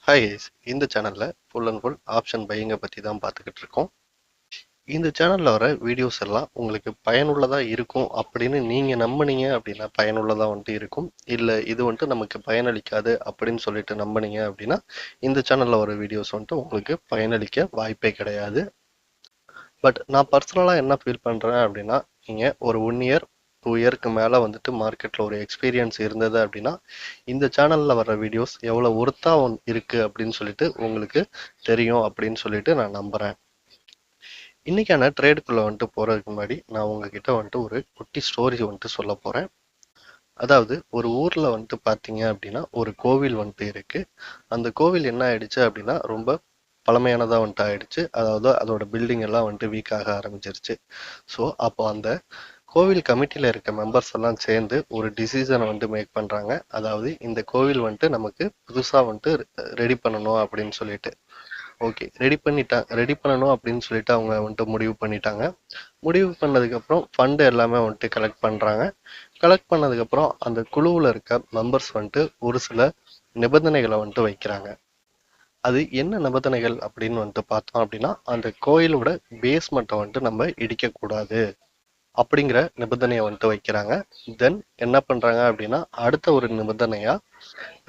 Hi guys, இந்த சேனல்ல full and full option பையிங்கை பற்றி தான் பார்த்துக்கிட்டு இருக்கோம். இந்த சேனல்ல வர வீடியோஸ் எல்லாம் உங்களுக்கு பயனுள்ளதா இருக்கும் அப்படின்னு நீங்க நம்புனீங்க அப்படின்னா பயனுள்ளதா இருக்கும். இல்லை இது நமக்கு பயனளிக்காது அப்படின்னு சொல்லிட்டு நம்புனீங்க அப்படின்னா இந்த சேனல்ல வர வீடியோஸ் உங்களுக்கு பயனளிக்க வாய்ப்பே கிடையாது. பட் நான் பர்சனலாக என்ன ஃபீல் பண்ணுறேன் அப்படின்னா, நீங்கள் ஒரு 1 இயர் 2 இயருக்கு மேலே மார்க்கெட்டில் ஒரு எக்ஸ்பீரியன்ஸ் இருந்தது அப்படின்னா இந்த சேனலில் வர வீடியோஸ் எவ்வளோ ஒர்த்தாக இருக்குது அப்படின்னு சொல்லிட்டு உங்களுக்கு தெரியும் அப்படின்னு சொல்லிட்டு நான் நம்புகிறேன். இன்னைக்கான ட்ரேடுக்குள்ளே போகிறதுக்கு முன்னாடி நான் உங்ககிட்ட ஒரு குட்டி ஸ்டோரி சொல்ல போகிறேன். அதாவது ஒரு ஊரில் பார்த்தீங்க அப்படின்னா ஒரு கோவில் இருக்கு. அந்த கோவில் என்ன ஆயிடுச்சு அப்படின்னா ரொம்ப பழமையானதா ஆயிடுச்சு. அதாவது அதோட பில்டிங் எல்லாம் வீக் ஆக ஆரம்பிச்சிருச்சு. ஸோ அப்போ அந்த கோவில் கமிட்டியில இருக்க மெம்பர்ஸ் எல்லாம் சேர்ந்து ஒரு டிசிஷனை மேக் பண்றாங்க. அதாவது இந்த கோவில் நமக்கு புதுசா ரெடி பண்ணணும் அப்படின்னு சொல்லிட்டு. ஓகே, ரெடி பண்ணணும் அப்படின்னு சொல்லிட்டு அவங்க முடிவு பண்ணிட்டாங்க. முடிவு பண்ணதுக்கு அப்புறம் ஃபண்ட் எல்லாமே கலெக்ட் பண்றாங்க. கலெக்ட் பண்ணதுக்கு அப்புறம் அந்த குழுவுல இருக்க மெம்பர்ஸ் ஒரு சில நிபந்தனைகளை வைக்கிறாங்க. அது என்ன நிபந்தனைகள் அப்படின்னு பார்த்தோம் அப்படின்னா, அந்த கோயிலோட பேஸ்மெண்ட்டை நம்ம இடிக்க கூடாது அப்படிங்கிற நிபந்தனையை வைக்கிறாங்க. தென் என்ன பண்றாங்க அப்படின்னா, அடுத்த ஒரு நிபந்தனையா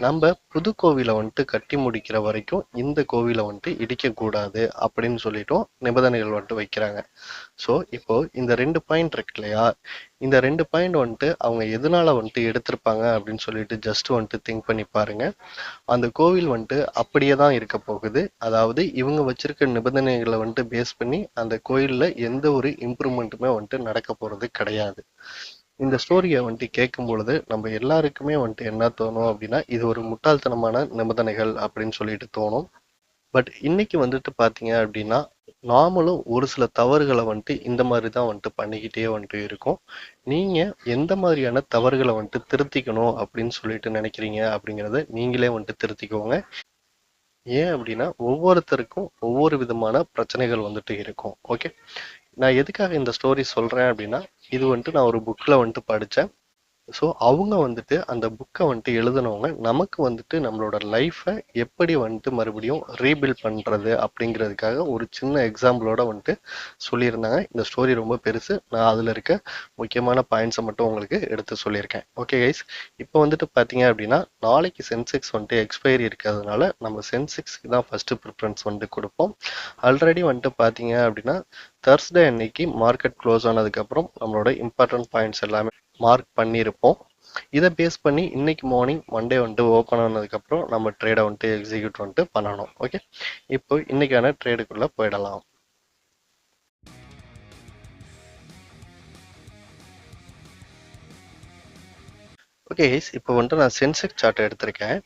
நம்ம புது கோவிலை கட்டி முடிக்கிற வரைக்கும் இந்த கோவிலை இடிக்க கூடாது அப்படின்னு சொல்லிட்டும் நிபந்தனைகள் வைக்கிறாங்க. ஸோ இப்போ இந்த 2 பாயிண்ட் இருக்கு இல்லையா, இந்த 2 பாயிண்ட் அவங்க எதனால எடுத்திருப்பாங்க அப்படின்னு சொல்லிட்டு ஜஸ்ட் திங்க் பண்ணி பாருங்க. அந்த கோவில் அப்படியே தான் இருக்க போகுது. அதாவது இவங்க வச்சிருக்க நிபந்தனைகளை பேஸ் பண்ணி அந்த கோயில்ல எந்த ஒரு இம்ப்ரூவ்மெண்ட்டுமே நடக்க போறது கிடையாது. இந்த ஸ்டோரியை கேட்கும் பொழுது நம்ம எல்லாருக்குமே என்ன தோணும் அப்படின்னா, இது ஒரு முட்டாள்தனமான நிபந்தனைகள் அப்படின்னு சொல்லிட்டு தோணும். பட் இன்னைக்கு பாத்தீங்க அப்படின்னா, நாமளும் ஒரு சில தவறுகளை இந்த மாதிரி தான் பண்ணிக்கிட்டே இருக்கோம். நீங்க எந்த மாதிரியான தவறுகளை திருத்திக்கணும் அப்படின்னு சொல்லிட்டு நினைக்கிறீங்க அப்படிங்கிறத நீங்களே திருத்திக்கோங்க. ஏன் அப்படின்னா ஒவ்வொருத்தருக்கும் ஒவ்வொரு விதமான பிரச்சனைகள் இருக்கும். ஓகே, நான் எதுக்காக இந்த ஸ்டோரி சொல்றேன் அப்படின்னா, இது நான் ஒரு புக்ல படிச்சேன். ஸோ அவங்க அந்த புக்கை எழுதினவங்க நமக்கு நம்மளோட லைஃப்பை எப்படி மறுபடியும் ரீபில்ட் பண்றது அப்படிங்கிறதுக்காக ஒரு சின்ன எக்ஸாம்பிளோட சொல்லியிருந்தாங்க. இந்த ஸ்டோரி ரொம்ப பெருசு. நான் அதுல இருக்க முக்கியமான பாயிண்ட்ஸை மட்டும் உங்களுக்கு எடுத்து சொல்லியிருக்கேன். ஓகே கைஸ், இப்போ பார்த்தீங்க அப்படின்னா நாளைக்கு சென்செக்ஸ் எக்ஸ்பைரி இருக்கிறதுனால நம்ம சென்செக்ஸ்க்கு தான் ஃபர்ஸ்ட் ப்ரிஃபரன்ஸ் கொடுப்போம். ஆல்ரெடி பார்த்தீங்க அப்படின்னா தர்ஸ்டே அன்னைக்கு மார்க்கெட் க்ளோஸ் ஆனதுக்கப்புறம் நம்மளோட இம்பார்ட்டன்ட் பாயிண்ட்ஸ் எல்லாமே மார்க் பண்ணியிருப்போம். இதை பேஸ் பண்ணி இன்னைக்கு மார்னிங் மண்டே ஓப்பன் ஆனதுக்கப்புறம் நம்ம ட்ரேடை எக்ஸிக்யூட் பண்ணணும். ஓகே, இப்போ இன்னைக்கான ட்ரேடுக்குள்ள போயிடலாம். ஓகே கைஸ், இப்போ நான் சென்செக்ஸ் சார்ட் எடுத்திருக்கேன்.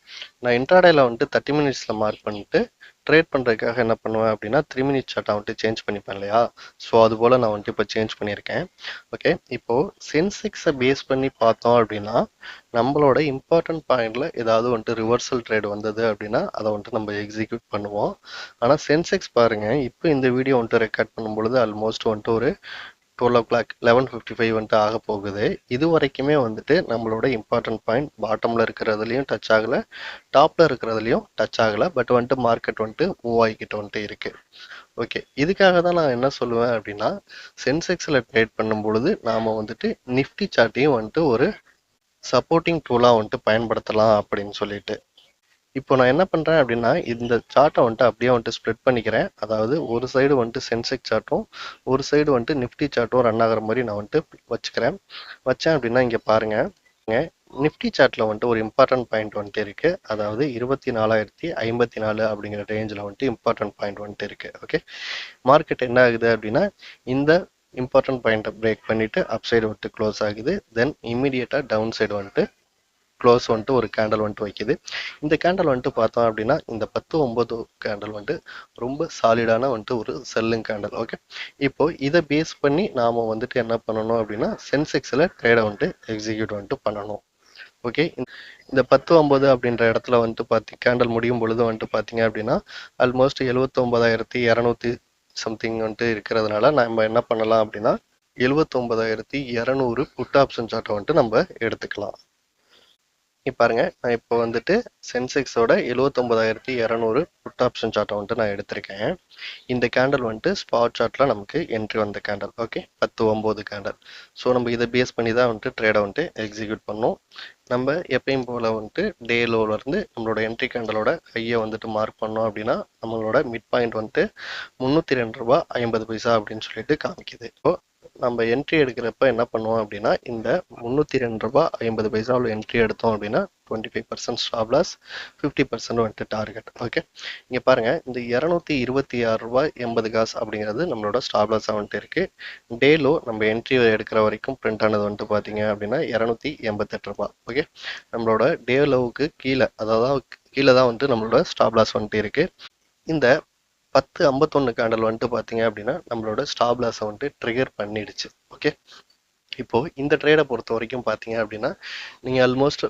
நான் இன்ட்ராடேல 30 மினிட்ஸ்ல மார்க் பண்ணிட்டு ட்ரேட் பண்ணுறதுக்காக என்ன பண்ணுவேன் அப்படின்னா 3 மினிட் சார்ட்டை சேஞ்ச் பண்ணிப்பேன் இல்லையா. ஸோ அது போல் நான் இப்போ சேஞ்ச் பண்ணியிருக்கேன். ஓகே, இப்போ சென்செக்ஸை பேஸ் பண்ணி பார்த்தோம் அப்படின்னா நம்மளோட இம்பார்ட்டன்ட் பாயிண்ட்ல ஏதாவது ரிவர்சல் ட்ரேட் வந்தது அப்படின்னா அதை நம்ம எக்ஸிக்யூட் பண்ணுவோம். ஆனால் சென்செக்ஸ் பாருங்க, இப்போ இந்த வீடியோ ரெக்கார்ட் பண்ணும்பொழுது ஆல்மோஸ்ட் ஒரு 12 o'clock 11:55 ஆக போகுது. இது வரைக்குமே நம்மளோட இம்பார்ட்டன்ட் பாயிண்ட் பாட்டம்ல இருக்கிறதுலையும் டச் ஆகல, டாப்ல இருக்கிறதுலையும் டச் ஆகல. பட் மார்க்கெட் மூவ் ஆகிக்கிட்டு இருக்கு. ஓகே, இதுக்காக தான் நான் என்ன சொல்லுவேன் அப்படின்னா, சென்செக்ஸ்ல ட்ரேட் பண்ணும் பொழுது நாம நிஃப்டி சார்ட்டையும் ஒரு சப்போர்ட்டிங் டூலா பயன்படுத்தலாம் அப்படின்னு சொல்லிட்டு. இப்போ நான் என்ன பண்றேன் அப்படின்னா இந்த சார்ட்டை அப்படியே ஸ்ப்ளிட் பண்ணிக்கிறேன். அதாவது ஒரு சைடு சென்செக்ஸ் சார்ட்டும் ஒரு சைடு நிஃப்டி சார்ட்டும் ரன் ஆகிற மாதிரி நான் வச்சுக்கிறேன். வச்சேன் அப்படின்னா இங்க பாருங்க, நிஃப்டி சார்ட்ல ஒரு இம்பார்ட்டன்ட் பாயிண்ட் இருக்கு. அதாவது 24,054 அப்படிங்கிற ரேஞ்சில் இம்பார்ட்டன்ட் பாயிண்ட் இருக்கு. ஓகே, மார்க்கெட் என்ன ஆகுது அப்படின்னா இந்த இம்பார்ட்டன்ட் பாயிண்ட்டை பிரேக் பண்ணிட்டு அப் சைடு க்ளோஸ் ஆகுது. தென் இம்மிடியட்டா டவுன் சைடு க்ளோஸ் ஒரு கேண்டல் வைக்குது. இந்த கேண்டல் பார்த்தோம் அப்படின்னா இந்த 10-9 கேண்டல் ரொம்ப சாலிடான ஒரு செல்லிங் கேண்டல். ஓகே, இப்போ இதை பேஸ் பண்ணி நாம என்ன பண்ணணும் அப்படின்னா சென்செக்ஸ்ல ட்ரேடை எக்ஸிக்யூட் பண்ணணும். ஓகே, இந்த 10-9 அப்படின்ற இடத்துல கேண்டல் முடியும் பொழுது பார்த்தீங்க அப்படின்னா ஆல்மோஸ்ட் 79,200 சம்திங் இருக்கிறதுனால நம்ம என்ன பண்ணலாம் அப்படின்னா 79,200 புட் ஆப்ஷன் சார்ட்டை நம்ம எடுத்துக்கலாம். இங்க பாருங்க, நான் இப்போ வந்துட்டு சென்செக்ஸோட 79,200 புட் ஆப்ஷன் சார்ட்டை வந்துட்டு நான் எடுத்திருக்கேன். இந்த கேண்டல் வந்துட்டு ஸ்பாட் சார்ட்ல நமக்கு என்ட்ரி வந்த கேண்டல். Okay, 10-9 candle. ஸோ நம்ம இதை பேஸ் பண்ணி தான் வந்துட்டு ட்ரேடை வந்துட்டு எக்ஸிக்யூட் பண்ணோம். நம்ம எப்பயும் போல வந்துட்டு டே லோல இருந்து நம்மளோட என்ட்ரி கேண்டலோட ஹையை வந்துட்டு மார்க் பண்ணோம் அப்படின்னா நம்மளோட மிட் பாயிண்ட் வந்துட்டு 302 ரூபாய் 50 பைசா அப்படின்னு சொல்லிட்டு காமிக்குது. இப்போ நம்ம என்ட்ரி எடுக்கிறப்ப என்ன பண்ணுவோம் அப்படின்னா இந்த 302 ரூபாய் 50 பைசாவில் என்ட்ரி எடுத்தோம் அப்படின்னா 25% ஸ்டாப் லாஸ், 50% வந்துட்டு டார்கெட். ஓகே, இங்க பாருங்க இந்த 226 ரூபாய் 80 காசு அப்படிங்கிறது நம்மளோட ஸ்டாப் லாஸ் வந்துட்டு இருக்கு. டே லோ நம்ம என்ட்ரி எடுக்கிற வரைக்கும் பிரிண்ட் ஆனது வந்துட்டு பாத்தீங்க அப்படின்னா 288 ரூபாய். ஓகே, நம்மளோட டே லோவுக்கு கீழே, அதாவது கீழே தான் வந்துட்டு நம்மளோட ஸ்டாப் லாஸ் வந்துட்டு இருக்கு. இந்த 10.51 கேண்டல் வந்துட்டு பாத்தீங்க அப்படின்னா நம்மளோட ஸ்டாப் லாஸை வந்துட்டு ட்ரிகர் பண்ணிடுச்சு. ஓகே, இப்போ இந்த ட்ரேடை பொறுத்த வரைக்கும் பாத்தீங்க அப்படின்னா நீங்க ஆல்மோஸ்ட்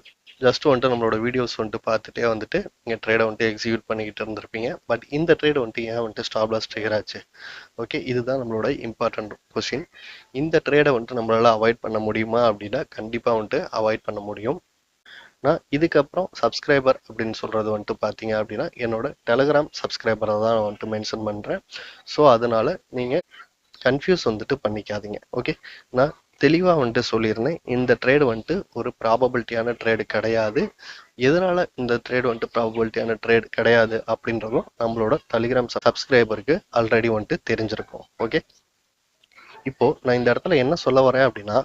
ஜஸ்ட் வந்துட்டு நம்மளோட வீடியோஸ் வந்துட்டு பார்த்துட்டே வந்துட்டு நீங்க ட்ரேடை வந்துட்டு எக்ஸிக்யூட் பண்ணிக்கிட்டு இருந்திருப்பீங்க. பட் இந்த ட்ரேட் வந்துட்டு ஏன் வந்துட்டு ஸ்டாப் லாஸ் ட்ரிகர் ஆச்சு? ஓகே, இதுதான் நம்மளோட இம்பார்ட்டன்ட் கொஸ்டின். இந்த ட்ரேடை வந்துட்டு நம்மளால அவாய்ட் பண்ண முடியுமா அப்படின்னா கண்டிப்பா வந்துட்டு அவாய்ட் பண்ண முடியும். நான் இதுக்கப்புறம் சப்ஸ்கிரைபர் அப்படின்னு சொல்றது வந்துட்டு பார்த்தீங்க அப்படின்னா என்னோட டெலகிராம் சப்ஸ்கிரைபரை தான் நான் வந்துட்டு மென்ஷன் பண்ணுறேன். ஸோ அதனால நீங்கள் கன்ஃபியூஸ் வந்துட்டு பண்ணிக்காதீங்க. ஓகே, நான் தெளிவாக வந்துட்டு சொல்லியிருந்தேன் இந்த ட்ரேடு வந்துட்டு ஒரு ப்ராபபிலிட்டியான ட்ரேடு கிடையாது. எதனால இந்த ட்ரேடு வந்துட்டு ப்ராபபிலிட்டியான ட்ரேடு கிடையாது அப்படின்றதும் நம்மளோட டெலிகிராம் சப்ஸ்கிரைபருக்கு ஆல்ரெடி வந்துட்டு தெரிஞ்சிருக்கும். ஓகே, இப்போ நான் இந்த இடத்துல என்ன சொல்ல வரேன் அப்படின்னா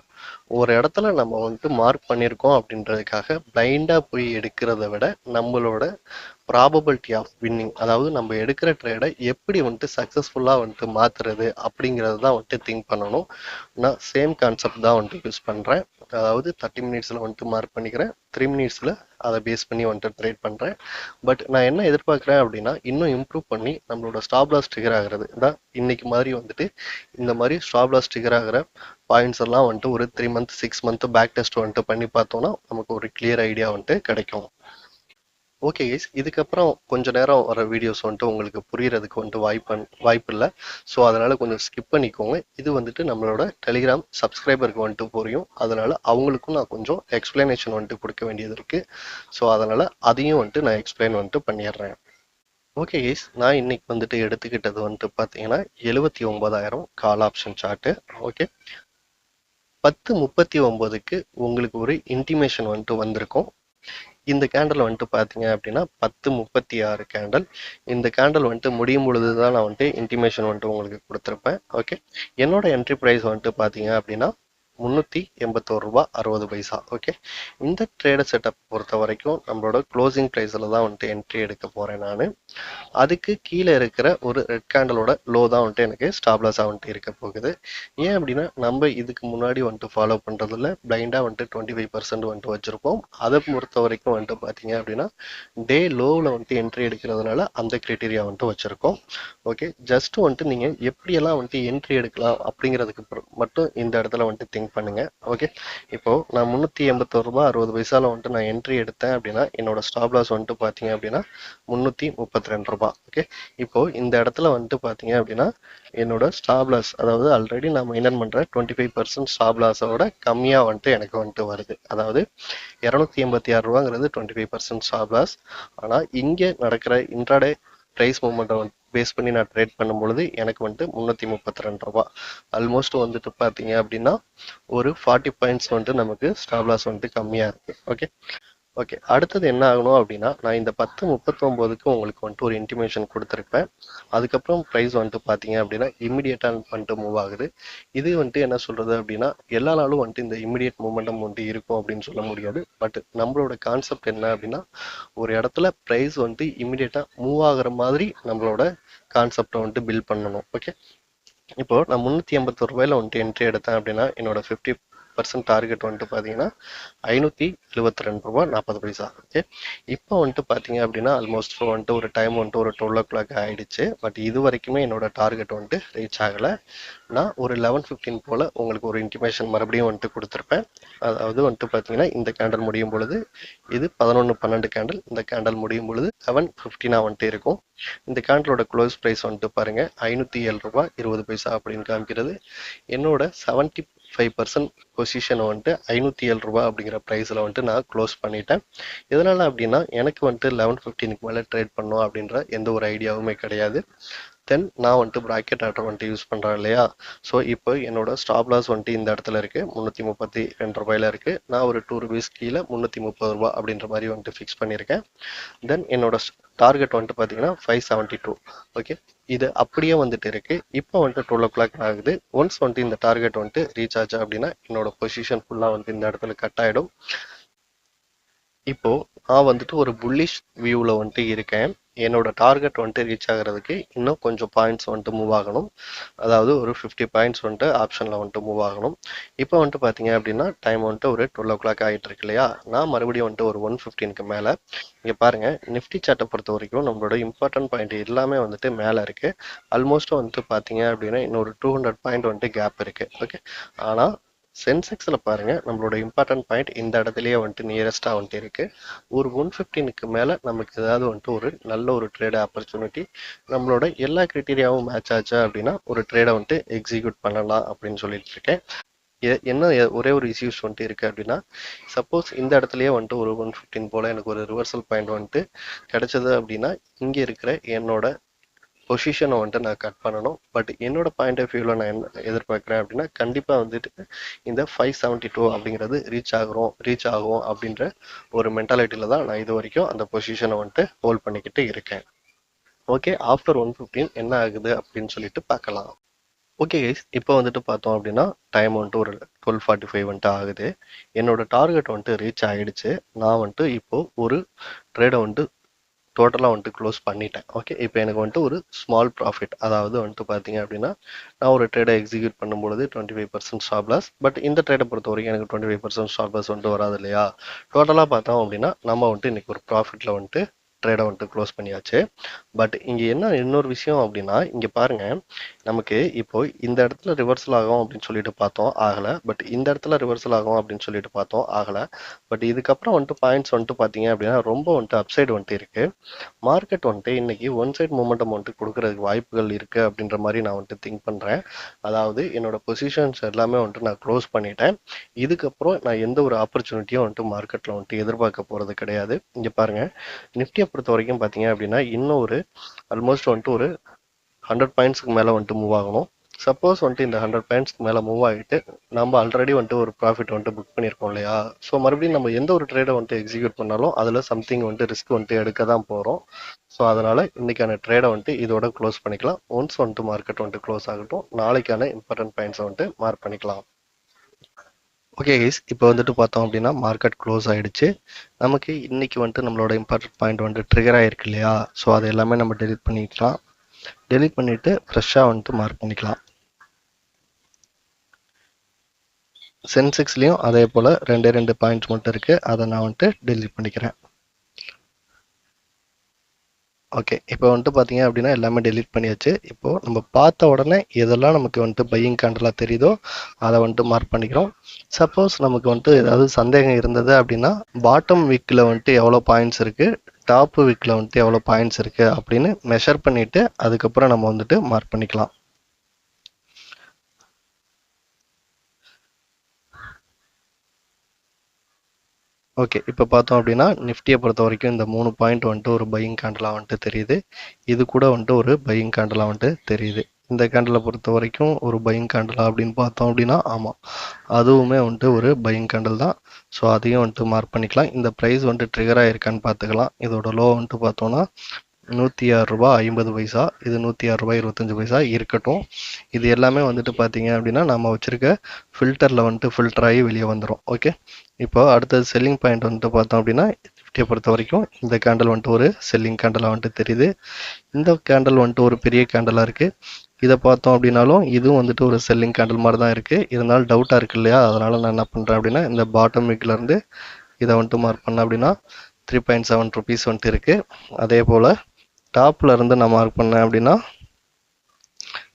ஒரு இடத்துல நம்ம வந்துட்டு மார்க் பண்ணியிருக்கோம் அப்படின்றதுக்காக பிளைண்டா போய் எடுக்கிறத விட நம்மளோட ப்ராபபிலிட்டி ஆஃப் வின்னிங், அதாவது நம்ம எடுக்கிற ட்ரேடை எப்படி வந்துட்டு சக்ஸஸ்ஃபுல்லாக வந்துட்டு மாற்றுறது அப்படிங்கிறது தான் வந்துட்டு திங்க் பண்ணணும். நான் சேம் கான்செப்ட் தான் வந்துட்டு யூஸ் பண்ணுறேன். அதாவது 30 மினிட்ஸில் வந்துட்டு மார்க் பண்ணிக்கிறேன், 3 மினிட்ஸில் அதை பேஸ் பண்ணி வந்துட்டு ட்ரேட் பண்ணுறேன். பட் நான் என்ன எதிர்பார்க்குறேன் அப்படின்னா இன்னும் இம்ப்ரூவ் பண்ணி நம்மளோட ஸ்டாப் லாஸ் ட்ரிகர் ஆகிறது தான் இன்னைக்கு மாதிரி வந்துட்டு இந்த மாதிரி ஸ்டாப் லாஸ் ட்ரிகர் ஆகிற பாயிண்ட்ஸ் எல்லாம் வந்துட்டு ஒரு 3 மந்த் 6 மந்த் பேக் டெஸ்ட் வந்துட்டு பண்ணி பார்த்தோம்னா நமக்கு ஒரு கிளியர் ஐடியா வந்துட்டு கிடைக்கும். ஓகே கைஸ், இதுக்கப்புறம் கொஞ்ச நேரம் வர வீடியோஸ் வந்துட்டு உங்களுக்கு புரியறதுக்கு வந்துட்டு வாய்ப்பு இல்லை. ஸோ அதனால கொஞ்சம் ஸ்கிப் பண்ணிக்கோங்க. இது வந்துட்டு நம்மளோட டெலிகிராம் சப்ஸ்கிரைபருக்கு வந்துட்டு புரியும். அதனால அவங்களுக்கும் நான் கொஞ்சம் எக்ஸ்பிளனேஷன் வந்துட்டு கொடுக்க வேண்டியது இருக்கு. ஸோ அதனால அதையும் வந்துட்டு நான் எக்ஸ்பிளைன் வந்துட்டு பண்ணிடுறேன். ஓகே கைஸ், நான் இன்னைக்கு வந்துட்டு எடுத்துக்கிட்டது வந்துட்டு பார்த்தீங்கன்னா 79,000 கால் ஆப்ஷன் சார்ட்டு. ஓகே, 10:39க்கு உங்களுக்கு ஒரு இன்டிமேஷன் வந்துட்டு வந்திருக்கும். இந்த கேண்டல் வந்துட்டு பார்த்தீங்க அப்படின்னா 10:36 கேண்டல். இந்த கேண்டல் வந்துட்டு முடியும் பொழுது தான் நான் வந்துட்டு இன்டிமேஷன் வந்துட்டு உங்களுக்கு கொடுத்துருப்பேன். ஓகே, என்னோட என்ட்ரி ப்ரைஸ் வந்துட்டு பார்த்தீங்க அப்படின்னா 381 ரூபாய் 60 பைசா. ஓகே, இந்த ட்ரேடர் செட்டப் பொறுத்த வரைக்கும் நம்மளோட க்ளோசிங் ப்ரைஸில் தான் வந்துட்டு என்ட்ரி எடுக்க போகிறேன் நான். அதுக்கு கீழே இருக்கிற ஒரு ரெட் கேண்டலோட லோ தான் வந்துட்டு எனக்கு ஸ்டாப் லாஸாக வந்துட்டு இருக்க போகுது. ஏன் அப்படின்னா நம்ம இதுக்கு முன்னாடி வந்துட்டு ஃபாலோ பண்ணுறதுல பிளைண்டாக வந்துட்டு 25% வந்துட்டு வச்சுருப்போம். அதை பொறுத்த வரைக்கும் வந்துட்டு பார்த்தீங்க அப்படின்னா டே லோவில் வந்துட்டு என்ட்ரி எடுக்கிறதுனால அந்த கிரைட்டீரியா வந்துட்டு வச்சுருக்கோம். ஓகே, ஜஸ்ட் வந்துட்டு நீங்கள் எப்படியெல்லாம் வந்துட்டு என்ட்ரி எடுக்கலாம் அப்படிங்கிறதுக்கு மட்டும் இந்த இடத்துல வந்துட்டு திங்க் பண்ணுங்க. ஓகே, இப்போ நான் 381 ரூபாய் 60 பைசால வந்துட்டு நான் என்ட்ரி எடுத்தேன் அப்படின்னா என்னோட ஸ்டாப் லாஸ் வந்துட்டு பார்த்தீங்க அப்படின்னா 332 ரூபாய். ஓகே, இப்போ இந்த இடத்துல வந்துட்டு பார்த்தீங்க அப்படின்னா என்னோட ஸ்டாப் லாஸ், அதாவது ஆல்ரெடி நான் மெயின்டைன் பண்ற 25% ஸ்டாப் லாஸோட கம்மியா வந்துட்டு எனக்கு வந்துட்டு வருது. அதாவது 286 ரூபாங்கிறது 25% ஸ்டாப் லாஸ். ஆனா இங்க நடக்கிற இன்ட்ராடே பிரைஸ் மூவ்மெண்ட்டை பேஸ் பண்ணி நான் ட்ரேட் பண்ணும் பொழுது எனக்கு வந்துட்டு 332 ரூபாய். ஆல்மோஸ்ட் வந்துட்டு பார்த்தீங்க அப்படின்னா ஒரு 40 பாயிண்ட்ஸ் வந்துட்டு நமக்கு ஸ்டாப் லாஸ் வந்துட்டு கம்மியா இருக்கு. ஓகே, ஓகே, அடுத்தது என்ன ஆகணும் அப்படின்னா நான் இந்த 10:39க்கு உங்களுக்கு வந்துட்டு ஒரு இன்டிமேஷன் கொடுத்துருப்பேன். அதுக்கப்புறம் ப்ரைஸ் வந்துட்டு பார்த்தீங்க அப்படின்னா இம்மிடியேட்டாக வந்துட்டு மூவ் ஆகுது. இது வந்துட்டு என்ன சொல்றது அப்படின்னா எல்லா நாளும் வந்துட்டு இந்த இம்மிடியேட் மூமெண்டம் வந்துட்டு இருக்கும் அப்படின்னு சொல்ல முடியாது. பட் நம்மளோட கான்செப்ட் என்ன அப்படின்னா ஒரு இடத்துல ப்ரைஸ் வந்துட்டு இம்மிடியேட்டாக மூவ் ஆகுற மாதிரி நம்மளோட கான்செப்டை வந்துட்டு பில்ட் பண்ணணும். ஓகே, இப்போ நான் 381 ரூபாயில வந்துட்டு என்ட்ரி எடுத்தேன் அப்படின்னா என்னோட 50% டார்கெட் வந்துட்டு பார்த்தீங்கன்னா 572 ரூபாய் 40 பைசா. ஓகே, இப்போ வந்துட்டு பார்த்தீங்க அப்படின்னா ஆல்மோஸ்ட் வந்துட்டு ஒரு டைம் வந்துட்டு ஒரு 12 o'clock ஆயிடுச்சு. பட் இது வரைக்குமே என்னோட டார்கெட் வந்துட்டு ரீச் ஆகலை. நான் ஒரு 11:15 போல உங்களுக்கு ஒரு இன்டிமேஷன் மறுபடியும் வந்துட்டு கொடுத்துருப்பேன். அதாவது வந்துட்டு பார்த்தீங்கன்னா இந்த கேண்டல் முடியும் பொழுது இது 11-12 கேண்டல், இந்த கேண்டல் முடியும் பொழுது 11:15 வந்துட்டு இருக்கும். இந்த கேண்டலோட க்ளோஸ் ப்ரைஸ் வந்துட்டு பாருங்க 507 ரூபாய் 20 பைசா அப்படின்னு காமிக்கிறது. என்னோட 5% பொசிஷனை வந்துட்டு 507 ரூபா அப்படிங்கிற ப்ரைஸில் வந்துட்டு நான் க்ளோஸ் பண்ணிட்டேன். எதனால் அப்படின்னா எனக்கு வந்துட்டு 11:15க்கு மேலே ட்ரேட் பண்ணணும் அப்படின்ற எந்த ஒரு ஐடியாவுமே கிடையாது. தென் நான் வந்துட்டு ப்ராக்கெட் ஆர்டர் வந்துட்டு யூஸ் பண்ணுறேன் இல்லையா. ஸோ இப்போ என்னோட ஸ்டாப் லாஸ் வந்துட்டு இந்த இடத்துல இருக்குது, 332 ரூபாயில் இருக்குது. நான் ஒரு 2 ரூபீஸ் கீழே 330 ரூபா அப்படின்ற மாதிரி வந்துட்டு ஃபிக்ஸ் பண்ணியிருக்கேன். தென் என்னோட டார்கெட் வந்துட்டு பார்த்தீங்கன்னா 572. ஓகே, இது அப்படியே வந்துட்டு இருக்கு. இப்போ வந்துட்டு 12 o'clock ஆகுது. ஒன்ஸ் வந்துட்டு இந்த டார்கெட் வந்துட்டு ரீச் ஆச்சு அப்படின்னா என்னோட பொசிஷன் ஃபுல்லாக வந்துட்டு இந்த இடத்துல கட் ஆகிடும். இப்போ நான் வந்துட்டு ஒரு புல்லிஷ் வியூவில் வந்துட்டு இருக்கேன். என்னோட டார்கெட் வந்துட்டு ரீச் ஆகிறதுக்கு இன்னும் கொஞ்சம் பாயிண்ட்ஸ் வந்துட்டு மூவ் ஆகணும். அதாவது ஒரு 50 பாயிண்ட்ஸ் வந்துட்டு ஆப்ஷனில் வந்துட்டு மூவ் ஆகணும். இப்போ வந்துட்டு பார்த்தீங்க அப்படின்னா டைம் வந்துட்டு ஒரு 12 o'clock ஆகிட்டு இருக்கு இல்லையா. நான் மறுபடியும் வந்துட்டு ஒரு 1:15க்கு மேலே இங்கே பாருங்க, நிஃப்டி சார்ட்டை பொறுத்த வரைக்கும் நம்மளோட இம்பார்ட்டன்ட் பாயிண்ட் எல்லாமே வந்துட்டு மேலே இருக்கு. ஆல்மோஸ்ட் வந்துட்டு பார்த்தீங்க அப்படின்னா இன்னொரு 200 பாயிண்ட் வந்துட்டு கேப் இருக்கு. ஓகே, ஆனால் சென்செக்ஸில் பாருங்க, நம்மளோட இம்பார்ட்டன்ட் பாயிண்ட் இந்த இடத்துலயே வந்துட்டு நியரஸ்டாக வந்துட்டு இருக்கு. ஒரு 115க்கு மேலே நமக்கு ஏதாவது வந்துட்டு ஒரு நல்ல ஒரு ட்ரேட் ஆப்பர்ச்சுனிட்டி நம்மளோட எல்லா கிரைட்டீரியாவும் மேட்ச் ஆச்சு அப்படின்னா ஒரு ட்ரேடை வந்துட்டு எக்ஸிக்யூட் பண்ணலாம் அப்படின்னு சொல்லிட்டு இருக்கேன். என்ன ஒரே ஒரு இஷ்யூஸ் வந்துட்டு இருக்கு அப்படின்னா, சப்போஸ் இந்த இடத்துலயே வந்துட்டு ஒரு 115 போல எனக்கு ஒரு ரிவர்சல் பாயிண்ட் வந்துட்டு கிடைச்சது அப்படின்னா இங்கே இருக்கிற என்னோட பொசிஷனை வந்துட்டு நான் கட் பண்ணணும். பட் என்னோட பாயிண்ட் ஆஃப் வியூவில் நான் என்ன எதிர்பார்க்குறேன் அப்படின்னா, கண்டிப்பாக வந்துட்டு இந்த 572 அப்படிங்கிறது ரீச் ஆகும் அப்படின்ற ஒரு மென்டாலிட்டியில் தான் நான் இது வரைக்கும் அந்த பொசிஷனை வந்துட்டு ஹோல்ட் பண்ணிக்கிட்டு இருக்கேன். ஓகே, ஆஃப்டர் 115 என்ன ஆகுது அப்படின்னு சொல்லிட்டு பார்க்கலாம். ஓகே கைஸ், இப்போ வந்துட்டு பார்த்தோம் அப்படின்னா டைம் வந்துட்டு ஒரு 12:45 வந்துட்டு ஆகுது. என்னோட டார்கெட் வந்துட்டு ரீச் ஆகிடுச்சு. நான் வந்துட்டு இப்போ ஒரு ட்ரேடை வந்துட்டு டோட்டலாக வந்துட்டு க்ளோஸ் பண்ணிட்டேன். ஓகே, இப்போ எனக்கு வந்துட்டு ஒரு ஸ்மால் ப்ராஃபிட், அதாவது வந்துட்டு பார்த்தீங்க அப்படின்னா நான் ஒரு ட்ரேடை எக்ஸிக்யூட் பண்ணும்பொழுது 25% ஸ்டாப் லாஸ். பட் இந்த ட்ரேடை பொறுத்த வரைக்கும் எனக்கு 25% ஸ்டாப் லாஸ் வந்துட்டு வராது இல்லையா. டோட்டலாக பார்த்தோம் அப்படின்னா நம்ம வந்துட்டு இன்னைக்கு ஒரு ப்ராஃபிட்டில் வந்துட்டு ட்ரேடை வந்துட்டு க்ளோஸ் பண்ணியாச்சு. பட் இங்கே என்ன இன்னொரு விஷயம் அப்படின்னா, இங்கே பாருங்க, நமக்கு இப்போ இந்த இடத்துல ரிவர்சல் ஆகும் அப்படின்னு சொல்லிட்டு பார்த்தோம், ஆகலை. பட் இந்த இடத்துல ரிவர்சல் ஆகும் அப்படின்னு சொல்லிட்டு பார்த்தோம், ஆகலை. பட் இதுக்கப்புறம் வந்துட்டு பாயிண்ட்ஸ் வந்துட்டு பார்த்தீங்க அப்படின்னா ரொம்ப வந்துட்டு அப்சைடு வந்துட்டு இருக்கு. மார்க்கெட் வந்துட்டு இன்னைக்கு ஒன் சைட் மூமெண்டம் வந்துட்டு கொடுக்கறதுக்கு வாய்ப்புகள் இருக்கு அப்படின்ற மாதிரி நான் வந்துட்டு திங்க் பண்றேன். அதாவது என்னோட பொசிஷன்ஸ் எல்லாமே வந்துட்டு நான் க்ளோஸ் பண்ணிட்டேன். இதுக்கப்புறம் நான் எந்த ஒரு ஆப்பர்ச்சுனிட்டியும் வந்துட்டு மார்க்கெட்ல வந்துட்டு எதிர்பார்க்க போறது கிடையாது. இங்க பாருங்க, நிஃப்டியை பொறுத்த வரைக்கும் பார்த்தீங்க அப்படின்னா இன்னும் ஒரு ஆல்மோஸ்ட் வந்துட்டு ஒரு 100 பாயிண்ட்ஸ்க்கு மேலே வந்துட்டு மூவ் ஆகணும். சப்போஸ் வந்துட்டு இந்த 100 பாயிண்ட்ஸ்க்கு மேலே மூவ் ஆகிட்டு நம்ம ஆல்ரெடி வந்துட்டு ஒரு ப்ராஃபிட் வந்துட்டு புக் பண்ணியிருக்கோம் இல்லையா. ஸோ மறுபடியும் நம்ம எந்த ஒரு ட்ரேடை வந்துட்டு எக்ஸிக்யூட் பண்ணாலும் அதில் சம்திங் வந்துட்டு ரிஸ்க் வந்துட்டு எடுக்க தான் போகிறோம். ஸோ அதனால இன்னைக்கான ட்ரேடை வந்துட்டு இதோட க்ளோஸ் பண்ணிக்கலாம். ஒன்ஸ் வந்துட்டு மார்க்கெட் வந்துட்டு க்ளோஸ் ஆகட்டும், நாளைக்கான இம்பார்ட்டன்ட் பாயிண்ட்ஸை வந்துட்டு மார்க் பண்ணிக்கலாம். ஓகே கைஸ், இப்போ வந்துட்டு பார்த்தோம் அப்படின்னா மார்க்கெட் க்ளோஸ் ஆகிடுச்சு. நமக்கு இன்னைக்கு வந்துட்டு நம்மளோட இம்பார்ட்டன்ட் பாயிண்ட் வந்துட்டு ட்ரிகர் ஆகிருக்கு இல்லையா. ஸோ அது எல்லாமே நம்ம டெலிட் பண்ணிக்கலாம். டெலிட் பண்ணிவிட்டு ஃப்ரெஷ்ஷாக வந்துட்டு மார்க் பண்ணிக்கலாம். சென்செக்ஸ்லேயும் அதே போல் 2 பாயிண்ட்ஸ் மட்டும் இருக்குது, அதை நான் வந்துட்டு டெலிட் பண்ணிக்கிறேன். ஓகே, இப்போ வந்துட்டு பார்த்தீங்க அப்படின்னா எல்லாமே டெலிட் பண்ணியாச்சு. இப்போது நம்ம பார்த்த உடனே எதெல்லாம் நமக்கு வந்துட்டு பையிங் கேண்டலாக தெரியுதோ அதை வந்துட்டு மார்க் பண்ணிக்கிறோம். சப்போஸ் நமக்கு வந்துட்டு ஏதாவது சந்தேகம் இருந்தது அப்படின்னா பாட்டம் வீக்கில் வந்துட்டு எவ்வளோ பாயிண்ட்ஸ் இருக்குது, டாப் வீக்கில் வந்துட்டு எவ்வளோ பாயிண்ட்ஸ் இருக்குது அப்படின்னு மெஷர் பண்ணிவிட்டு அதுக்கப்புறம் நம்ம வந்துட்டு மார்க் பண்ணிக்கலாம். ஓகே, இப்போ பார்த்தோம் அப்படின்னா நிஃப்டியை பொறுத்த வரைக்கும் இந்த 3 பாயிண்ட் வந்துட்டு ஒரு பையிங் கேண்டலாக வந்துட்டு தெரியுது. இது கூட வந்துட்டு ஒரு பையிங் கேண்டலாக வந்துட்டு தெரியுது. இந்த கேண்டலை பொறுத்த வரைக்கும் ஒரு பையிங் கேண்டலா அப்படின்னு பார்த்தோம் அப்படின்னா ஆமாம், அதுவுமே வந்துட்டு ஒரு பையிங் கேண்டல் தான். ஸோ அதையும் வந்துட்டு மார்க் பண்ணிக்கலாம். இந்த ப்ரைஸ் வந்துட்டு ட்ரிகர் ஆகிருக்கான்னு பார்த்துக்கலாம். இதோட லோ வந்துட்டு பார்த்தோன்னா 106 ரூபா 50 பைசா, இது 106 ரூபாய் 25 பைசா இருக்கட்டும். இது எல்லாமே வந்துட்டு பார்த்தீங்க அப்படின்னா நம்ம வச்சிருக்க ஃபில்டரில் வந்துட்டு ஃபில்டர் ஆகி வெளியே வந்துடும். ஓகே, இப்போ அடுத்தது செல்லிங் பாயிண்ட் வந்துட்டு பார்த்தோம் அப்படின்னா நிஃப்டியை பொறுத்த வரைக்கும் இந்த கேண்டல் வந்துட்டு ஒரு செல்லிங் கேண்டலாக வந்துட்டு தெரியுது. இந்த கேண்டல் வந்துட்டு ஒரு பெரிய கேண்டலாக இருக்குது. இதை பார்த்தோம் அப்படின்னாலும் இதுவும் வந்துட்டு ஒரு செல்லிங் கேண்டல் மாதிரி தான் இருக்குது. இருந்தாலும் டவுட்டாக இருக்கு இல்லையா, அதனால் நான் என்ன பண்ணுறேன் அப்படின்னா இந்த பாட்டம் வீக்லேருந்து இதை வந்துட்டு மார்க் பண்ணேன் அப்படின்னா 3.7 ருபீஸ் வந்துட்டு இருக்குது. அதே போல் டாப்ல இருந்து நான் மார்க் பண்ணேன் அப்படின்னா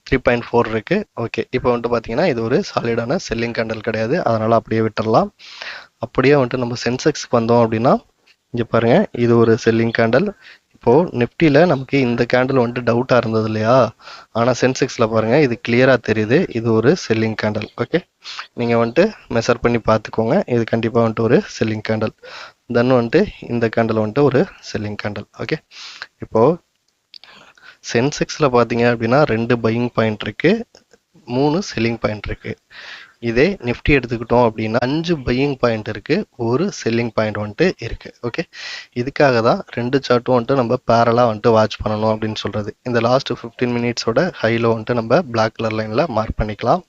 3.4 இருக்கு. ஓகே, இப்போ வந்துட்டு பார்த்தீங்கன்னா இது ஒரு சாலிடான செல்லிங் கேண்டல் கிடையாது, அதனால அப்படியே விட்டுடலாம். அப்படியே வந்துட்டு நம்ம சென்செக்ஸ்க்கு வந்தோம் அப்படின்னா இங்கே பாருங்க, இது ஒரு செல்லிங் கேண்டல். இப்போ நிஃப்டியில் நமக்கு இந்த கேண்டில் வந்துட்டு டவுட்டாக இருந்தது இல்லையா? ஆனால் சென்செக்ஸில் பாருங்கள் இது கிளியராக தெரியுது, இது ஒரு செல்லிங் கேண்டில். ஓகே, நீங்கள் வந்துட்டு மெஷர் பண்ணி பார்த்துக்கோங்க, இது கண்டிப்பாக வந்துட்டு ஒரு செல்லிங் கேண்டில். தென் வந்துட்டு இந்த கேண்டில் வந்துட்டு ஒரு செல்லிங் கேண்டில். ஓகே, இப்போது சென்செக்ஸில் பார்த்தீங்க அப்படின்னா 2 பையிங் பாயிண்ட் இருக்குது, 3 செல்லிங் பாயிண்ட் இருக்குது. இதே நிஃப்டி எடுத்துக்கிட்டோம் அப்படின்னா 5 பையிங் பாயிண்ட் இருக்கு, ஒரு செல்லிங் பாயிண்ட் வந்துட்டு இருக்கு. ஓகே, இதுக்காக தான் 2 சார்ட்டும் வந்துட்டு நம்ம பேரலா வந்துட்டு வாட்ச் பண்ணணும் அப்படின்னு சொல்றது. இந்த லாஸ்ட் 15 மினிட்ஸோட ஹைலோ வந்துட்டு நம்ம பிளாக் கலர் லைன்ல மார்க் பண்ணிக்கலாம்.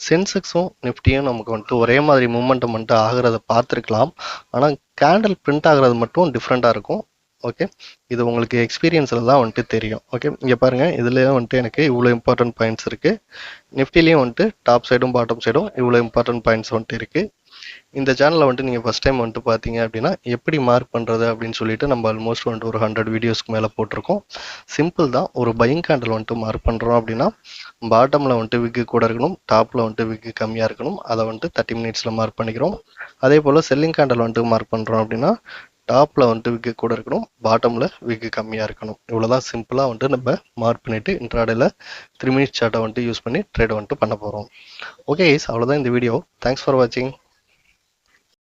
சென்செக்ஸும் நிஃப்டியும் நமக்கு வந்துட்டு ஒரே மாதிரி மூமெண்டம் வந்துட்டு ஆகிறத பார்த்துருக்கலாம், ஆனால் கேண்டில் பிரிண்ட் ஆகிறது மட்டும் டிஃப்ரெண்ட்டாக இருக்கும். ஓகே, இது உங்களுக்கு எக்ஸ்பீரியன்ஸில் தான் வந்துட்டு தெரியும். ஓகே, இங்கே பாருங்கள், இதுலேயே வந்துட்டு எனக்கு இவ்வளோ இம்பார்ட்டன்ட் பாயிண்ட்ஸ் இருக்குது. நிஃப்டிலையும் வந்துட்டு டாப் சைடும் பாட்டம் சைடும் இவ்வளோ இம்பார்ட்டன்ட் பாயிண்ட்ஸ் வந்துட்டு இருக்குது. இந்த சேனலில் வந்துட்டு நீங்கள் ஃபஸ்ட் டைம் வந்துட்டு பார்த்தீங்க அப்படின்னா எப்படி மார்க் பண்ணுறது அப்படின்னு சொல்லிட்டு நம்ம ஆல்மோஸ்ட் வந்துட்டு ஒரு 100 வீடியோஸ்க்கு மேலே போட்டிருக்கோம். சிம்பிள் தான். ஒரு பையிங் கேண்டில் வந்துட்டு மார்க் பண்ணுறோம் அப்படின்னா பாட்டமில் வந்துட்டு விக்கு கூட இருக்கணும், டாப்பில் வந்துட்டு விக்கு கம்மியாக இருக்கணும். அதை வந்துட்டு 30 மினிட்ஸில் மார்க் பண்ணிக்கிறோம். அதே போல் செல்லிங் கேண்டில் வந்துட்டு மார்க் பண்ணுறோம் அப்படின்னா டாப்பில் வந்துட்டு விக்கு கூட இருக்கணும், பாட்டமில் விக்கு கம்மியாக இருக்கணும். இவ்வளோதான் சிம்பிளாக வந்துட்டு நம்ம மார்க் பண்ணிவிட்டு இன்ட்ராடேல 3 மினிட்ஸ் சார்ட்டை வந்துட்டு யூஸ் பண்ணி ட்ரேட் வந்துட்டு பண்ண போகிறோம். ஓகே, அவ்வளோதான் இந்த வீடியோ. தேங்க்ஸ் ஃபார் வாட்சிங்.